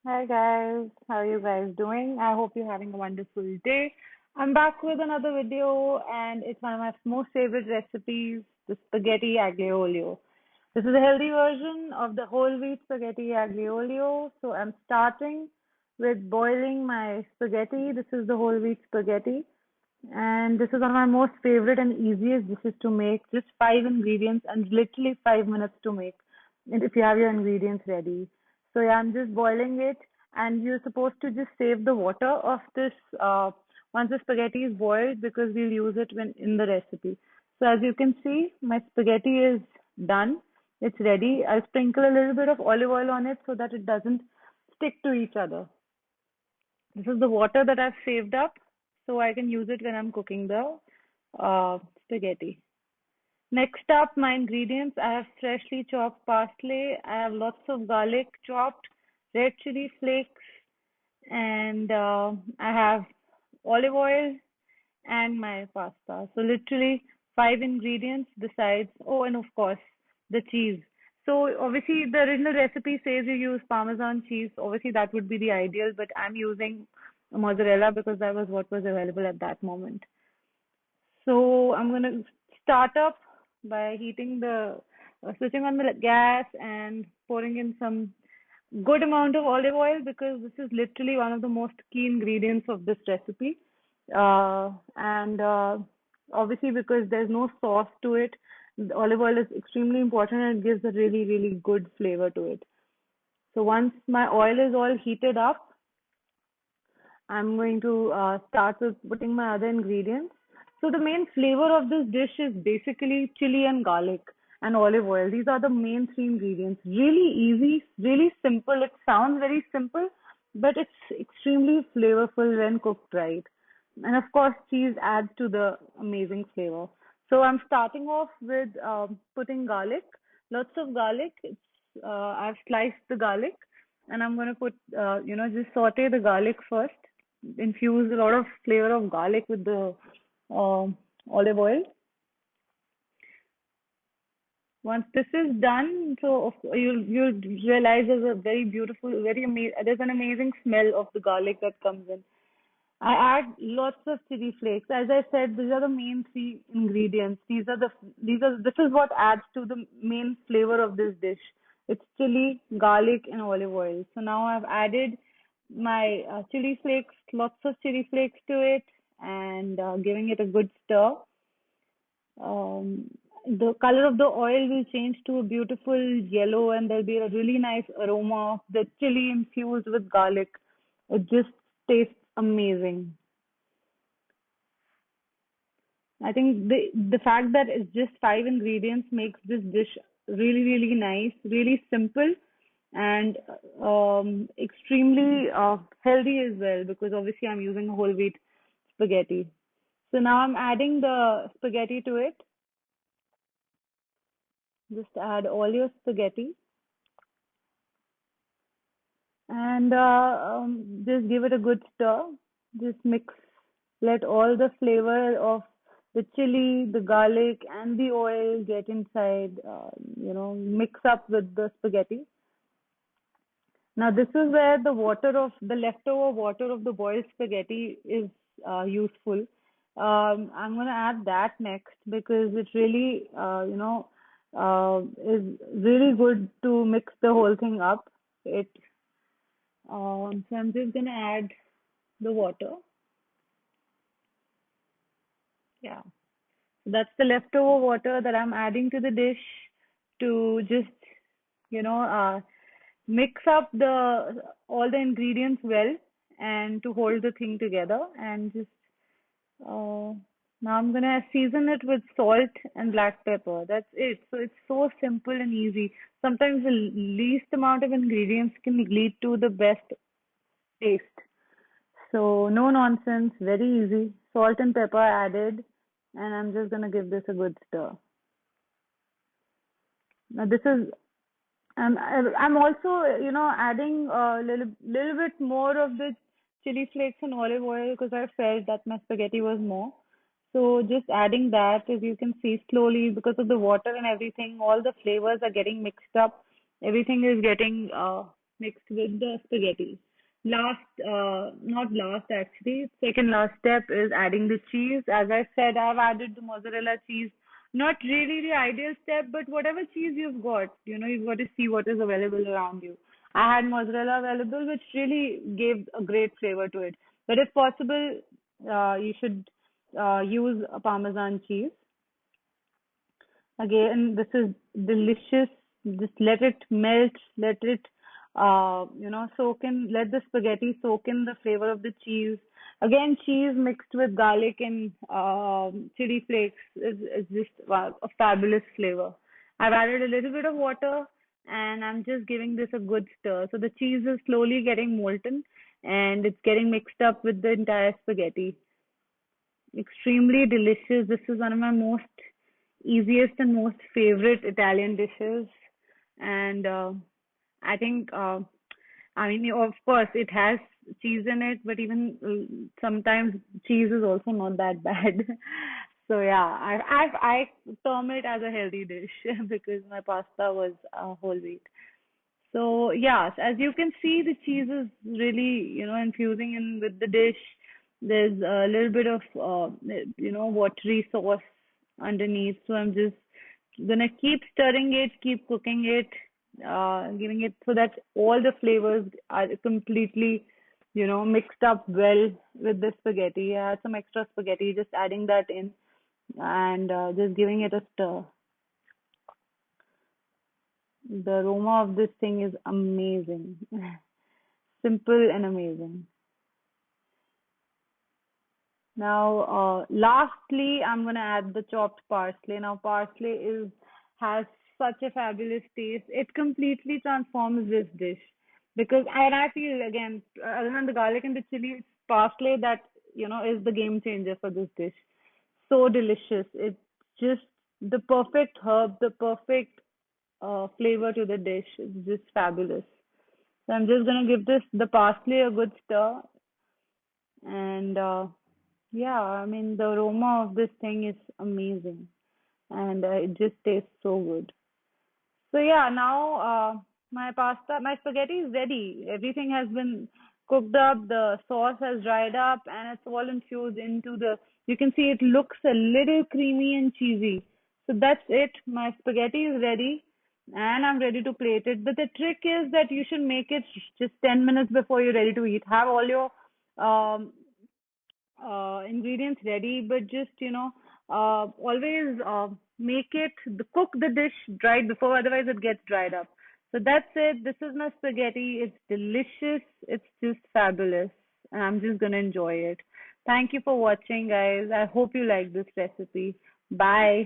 Hi guys, how are you guys doing? I hope you're having a wonderful day. I'm back with another video and it's one of my most favorite recipes, the spaghetti aglio olio. This is a healthy version of the whole wheat spaghetti aglio olio. So I'm starting with boiling my spaghetti. This is the whole wheat spaghetti and this is one of my most favorite and easiest dishes to make. Just 5 ingredients and literally 5 minutes to make. And if you have your ingredients ready. So yeah, I'm just boiling it, and you're supposed to just save the water of this once the spaghetti is boiled because we'll use it when in the recipe. So as you can see, my spaghetti is done. It's ready. I'll sprinkle a little bit of olive oil on it so that it doesn't stick to each other. This is the water that I've saved up, so I can use it when I'm cooking the spaghetti. Next up, my ingredients. I have freshly chopped parsley. I have lots of garlic chopped, red chili flakes, and I have olive oil and my pasta. So literally 5 ingredients besides, oh, and of course, the cheese. So obviously the original recipe says you use Parmesan cheese. Obviously that would be the ideal, but I'm using mozzarella because that was what was available at that moment. So I'm gonna start up by switching on the gas and pouring in some good amount of olive oil because this is literally one of the most key ingredients of this recipe. And obviously because there's no sauce to it, the olive oil is extremely important and it gives a really, really good flavor to it. So once my oil is all heated up, I'm going to start with putting my other ingredients. So the main flavor of this dish is basically chili and garlic and olive oil. These are the main three ingredients. Really easy, really simple. It sounds very simple, but it's extremely flavorful when cooked right. And of course, cheese adds to the amazing flavor. So I'm starting off with putting garlic, lots of garlic. I've sliced the garlic, and I'm gonna put just saute the garlic first, infuse a lot of flavor of garlic with the olive oil. Once this is done, so you'll realize there's a very beautiful, there's an amazing smell of the garlic that comes in. I add lots of chili flakes. As I said, these are the main three ingredients. This is what adds to the main flavor of this dish. It's chili, garlic, and olive oil. So now I've added my chili flakes, lots of chili flakes to it, and giving it a good stir. The color of the oil will change to a beautiful yellow, and there'll be a really nice aroma of the chili infused with garlic. It just tastes amazing. I think the fact that it's just 5 ingredients makes this dish really, really nice, really simple, and extremely healthy as well because obviously I'm using whole wheat spaghetti. So now I'm adding the spaghetti to it. Just add all your spaghetti and just give it a good stir. Just mix, let all the flavor of the chili, the garlic, and the oil get inside, mix up with the spaghetti. Now, this is where the leftover water of the boiled spaghetti is useful. I'm going to add that next because it really, is really good to mix the whole thing up. So I'm just going to add the water. Yeah. So that's the leftover water that I'm adding to the dish to just, you know, uh, mix up the all the ingredients well and to hold the thing together and just uh, now I'm gonna season it with salt and black pepper. That's it. So it's so simple and easy. Sometimes the least amount of ingredients can lead to the best taste. So no nonsense, very easy. Salt and pepper added, and I'm just gonna give this a good stir. Now this is I'm also, adding a little bit more of the chili flakes and olive oil because I felt that my spaghetti was more. So just adding that, as you can see, slowly because of the water and everything, all the flavors are getting mixed up. Everything is getting mixed with the spaghetti. Not last actually, second last step is adding the cheese. As I said, I've added the mozzarella cheese. Not really the ideal step, but whatever cheese you've got, you've got to see what is available around you. I had mozzarella available, which really gave a great flavor to it. But if possible, you should use a Parmesan cheese. Again, this is delicious. Just let it melt, let it, soak in, let the spaghetti soak in the flavor of the cheese. Again, cheese mixed with garlic and chili flakes is just wow, a fabulous flavor. I've added a little bit of water and I'm just giving this a good stir. So the cheese is slowly getting molten and it's getting mixed up with the entire spaghetti. Extremely delicious. This is one of my most easiest and most favorite Italian dishes. And I think, I mean, of course, it has cheese in it, but even sometimes cheese is also not that bad. So yeah, I term it as a healthy dish because my pasta was whole wheat. So yes, as you can see, the cheese is really, infusing in with the dish. There's a little bit of, watery sauce underneath. So I'm just gonna keep stirring it, keep cooking it, giving it so that all the flavors are completely, mixed up well with the spaghetti. I had some extra spaghetti, just adding that in and just giving it a stir. The aroma of this thing is amazing. Simple and amazing. Now, lastly, I'm gonna add the chopped parsley. Now, parsley is has such a fabulous taste. It completely transforms this dish because, and I feel again, other than the garlic and the chili, it's parsley that is the game changer for this dish. So delicious. It's just the perfect herb, the perfect flavor to the dish. It's just fabulous. So I'm just gonna give this the parsley a good stir, and yeah, I mean the aroma of this thing is amazing, and it just tastes so good. So yeah, now my spaghetti is ready. Everything has been cooked up. The sauce has dried up, and it's all infused into the. You can see it looks a little creamy and cheesy. So that's it. My spaghetti is ready, and I'm ready to plate it. But the trick is that you should make it just 10 minutes before you're ready to eat. Have all your um, ingredients ready, but just always make it cook the dish right before, otherwise it gets dried up. So that's it. This is my spaghetti. It's delicious. It's just fabulous, and I'm just gonna enjoy it. Thank you for watching, guys. I hope you like this recipe. Bye.